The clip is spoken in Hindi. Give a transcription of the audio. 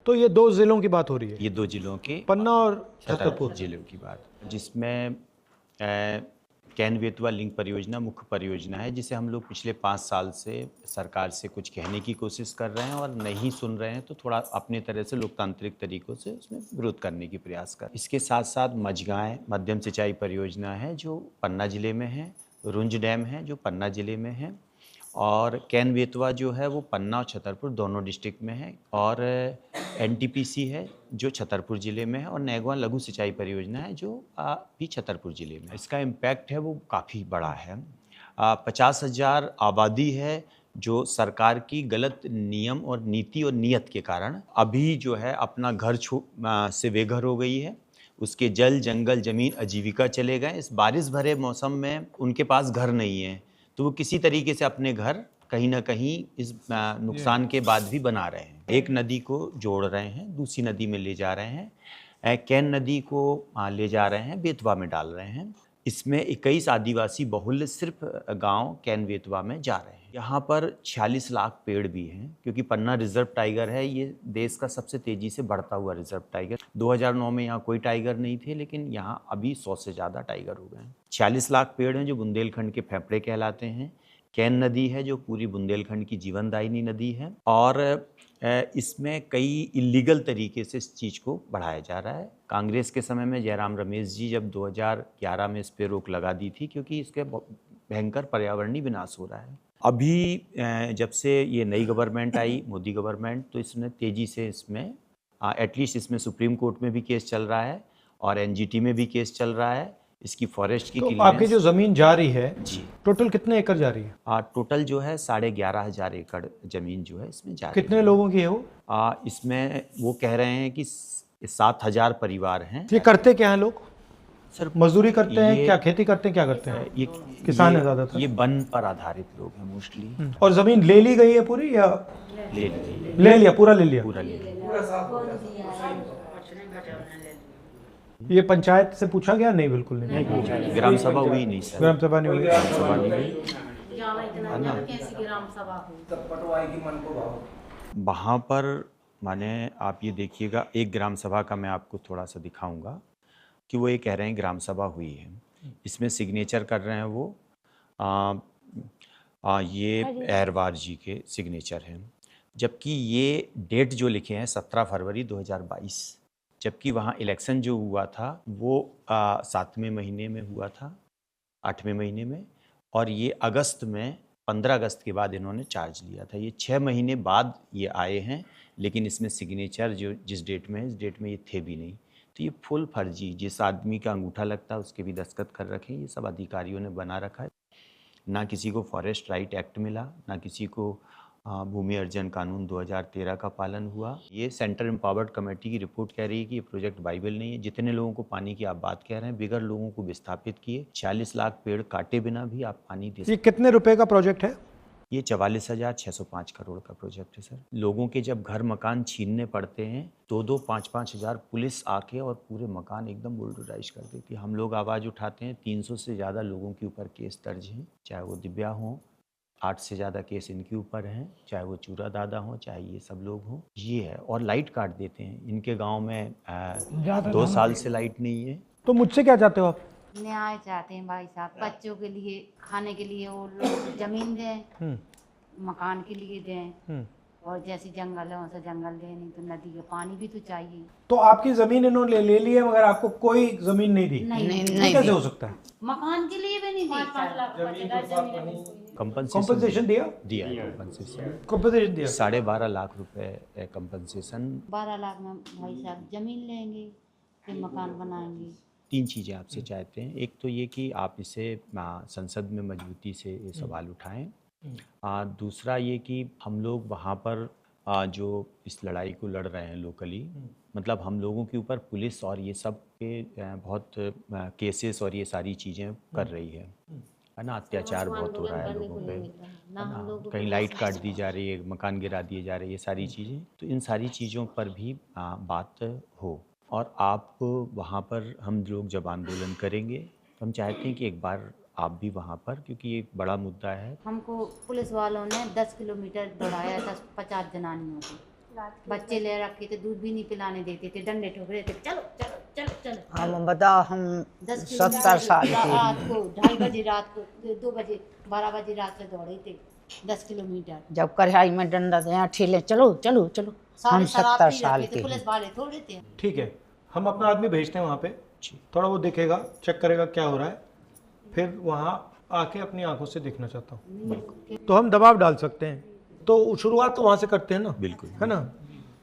तो ये 2 जिलों की बात हो रही है, ये 2 जिलों के पन्ना और छतरपुर जिलों की बात, जिसमें कैन बेतवा लिंक परियोजना मुख्य परियोजना है, जिसे हम लोग पिछले 5 साल से सरकार से कुछ कहने की कोशिश कर रहे हैं और नहीं सुन रहे हैं, तो थोड़ा अपने तरह से लोकतांत्रिक तरीकों से उसमें विरोध करने की प्रयास कर। इसके साथ साथ मझगांव मध्यम सिंचाई परियोजना है जो पन्ना जिले में है, रुंज डैम है जो पन्ना जिले में है, और कैन बेतवा जो है वो पन्ना और छतरपुर दोनों डिस्ट्रिक्ट में है, और एनटीपीसी है जो छतरपुर ज़िले में है, और नैगवा लघु सिंचाई परियोजना है जो भी छतरपुर ज़िले में। इसका इम्पैक्ट है वो काफ़ी बड़ा है। 50,000 आबादी है जो सरकार की गलत नियम और नीति और नीयत के कारण अभी जो है अपना घर से बेघर हो गई है। उसके जल जंगल जमीन आजीविका चले गए। इस बारिश भरे मौसम में उनके पास घर नहीं है, तो वो किसी तरीके से अपने घर कहीं ना कहीं इस नुकसान के बाद भी बना रहे हैं। एक नदी को जोड़ रहे हैं, दूसरी नदी में ले जा रहे हैं, कैन नदी को ले जा रहे हैं, बेतवा में डाल रहे हैं। इसमें 21 आदिवासी बहुल्य सिर्फ गांव कैन बेतवा में जा रहे हैं। यहाँ पर 46 लाख पेड़ भी हैं, क्योंकि पन्ना रिजर्व टाइगर है, ये देश का सबसे तेजी से बढ़ता हुआ रिजर्व टाइगर। 2009 में यहाँ कोई टाइगर नहीं थे, लेकिन यहाँ अभी 100 से ज़्यादा टाइगर हो गए हैं। 46 लाख पेड़ हैं जो बुंदेलखंड के फेफड़े कहलाते हैं। कैन नदी है जो पूरी बुंदेलखंड की जीवनदायिनी नदी है, और इसमें कई इलीगल तरीके से इस चीज़ को बढ़ाया जा रहा है। कांग्रेस के समय में जयराम रमेश जी जब 2011 में इस पर रोक लगा दी थी, क्योंकि इसके भयंकर पर्यावरणीय विनाश हो रहा है। अभी जब से ये नई गवर्नमेंट आई, मोदी गवर्नमेंट, तो इसने तेज़ी से इसमें एटलीस्ट इसमें सुप्रीम कोर्ट में भी केस चल रहा है और एनजीटी में भी केस चल रहा है। इसकी फॉरेस्ट की तो आपकी जो ज़मीन जा रही है जी, टोटल कितने एकड़ जा रही है? टोटल जो है 11,500 एकड़ ज़मीन जो है इसमें जा रही है। कितने लोगों की है वो? इसमें वो कह रहे हैं कि 7,000 परिवार हैं। ये करते क्या हैं लोग? सर मजदूरी करते हैं, ये- क्या खेती करते हैं, क्या करते हैं? ये किसान ये- है ज़्यादातर। ये वन पर आधारित लोग हैं मोस्टली। और ज़मीन ले ली गई है पूरी या ले लिए ले लिया, पूरा ले लिया? पूरा ले लिया। ये पंचायत से पूछा गया? नहीं, बिल्कुल नहीं। ग्राम सभा हुई नहीं सर, ग्राम सभा नहीं हुई। ग्राम सभा नहीं हुई। वहाँ पर माने आप ये देखिए, एक ग्राम सभा का मैं आपको थोड़ा सा दिखाऊंगा कि वो ये कह रहे हैं ग्राम सभा हुई है। इसमें सिग्नेचर कर रहे हैं वो ये एरवार जी के सिग्नेचर हैं, जबकि ये डेट जो लिखे हैं 17 फरवरी 2022, जबकि वहाँ इलेक्शन जो हुआ था वो 7वें महीने में हुआ था, 8वें महीने में, और ये अगस्त में 15 अगस्त के बाद इन्होंने चार्ज लिया था। ये 6 महीने बाद ये आए हैं, लेकिन इसमें सिग्नेचर जो जिस डेट में है, इस डेट में ये थे भी नहीं। तो ये फुल फर्जी, जिस आदमी का अंगूठा लगता है उसके भी दस्तखत कर रखे हैं, ये सब अधिकारियों ने बना रखा है। ना किसी को फॉरेस्ट राइट एक्ट मिला, ना किसी को भूमि अर्जन कानून 2013 का पालन हुआ। ये सेंट्रल एम्पावर्ड कमेटी की रिपोर्ट कह रही है कि ये प्रोजेक्ट वाइबल नहीं है। जितने लोगों को पानी की आप बात कह रहे हैं, बिगर लोगों को विस्थापित किए, 40 लाख पेड़ काटे बिना भी आप पानी दे सकते। ये कितने रुपए का प्रोजेक्ट है? ये 44,605 करोड़ का प्रोजेक्ट है सर। लोगों के जब घर मकान छीनने पड़ते हैं, 2-2, 5-5 हज़ार पुलिस आके और पूरे मकान एकदम बुलडोजाइज कर देती है। हम लोग आवाज़ उठाते हैं, 300 से ज़्यादा लोगों के ऊपर केस दर्ज हैं, चाहे वो दिव्या हों, 8 से ज़्यादा केस इनके ऊपर हैं, चाहे वो चूरा दादा हों, चाहे ये सब लोग हों। ये है, और लाइट काट देते हैं। इनके गाँव में 2 साल से लाइट नहीं है। तो मुझसे क्या चाहते हो आप? न्याय चाहते हैं भाई साहब, बच्चों के लिए खाने के लिए वो लोग जमीन दें, मकान के लिए दें, और जैसे जंगल है वैसे जंगल दें, नहीं तो नदी का पानी भी तो चाहिए। तो आपकी जमीन इन्होंने ले ली है मगर आपको कोई जमीन नहीं दी? नहीं कैसे हो सकता है? मकान के लिए भी नहीं दी। कंपनसेशन दिया? कंपनसेशन दिया? 12.5 लाख रुपए कंपनसेशन। 12 लाख में भाई साहब जमीन लेंगे, फिर मकान बनाएंगे। 3 चीज़ें आपसे चाहते हैं। एक तो ये कि आप इसे संसद में मजबूती से ये सवाल उठाएं। दूसरा ये कि हम लोग वहाँ पर जो इस लड़ाई को लड़ रहे हैं लोकली, मतलब हम लोगों के ऊपर पुलिस और ये सब के बहुत केसेस और ये सारी चीज़ें कर रही है ना। अत्याचार बहुत हो रहा है लोगों पे, है ना। कहीं लाइट काट दी जा रही है, मकान गिरा दिए जा रहे हैं, ये सारी चीज़ें। तो इन सारी चीज़ों पर भी बात हो। और आप वहाँ पर हम लोग जब आंदोलन करेंगे तो हम चाहते हैं कि एक बार आप भी वहाँ पर, क्योंकि ये एक बड़ा मुद्दा है। हमको पुलिस वालों ने 10 किलोमीटर दौड़ाया था 50 जनानियों को। बच्चे ले रखे थे, दूध भी नहीं पिलाने देते थे, डंडे ठोक रहे थे, चलो चलो चलो चलो। हम बताओ, हम 70 साल के रात को 2:30 बजे, रात को 2 बजे, 12 बजे रात से दौड़े थे 10 किलोमीटर। जब कढ़ाई में डंडा से यहाँ ठेले, चलो चलो चलो। हम सारे शराब 70 पी साल रखे थे, के पुलिस वाले थोड़े थे। ठीक है, हम अपना आदमी भेजते हैं वहाँ पे, थोड़ा वो देखेगा, चेक करेगा क्या हो रहा है, फिर वहाँ आके अपनी आंखों से देखना चाहता हूँ। तो हम दबाव डाल सकते हैं, तो शुरुआत तो वहाँ से करते हैं ना, बिल्कुल। है ना।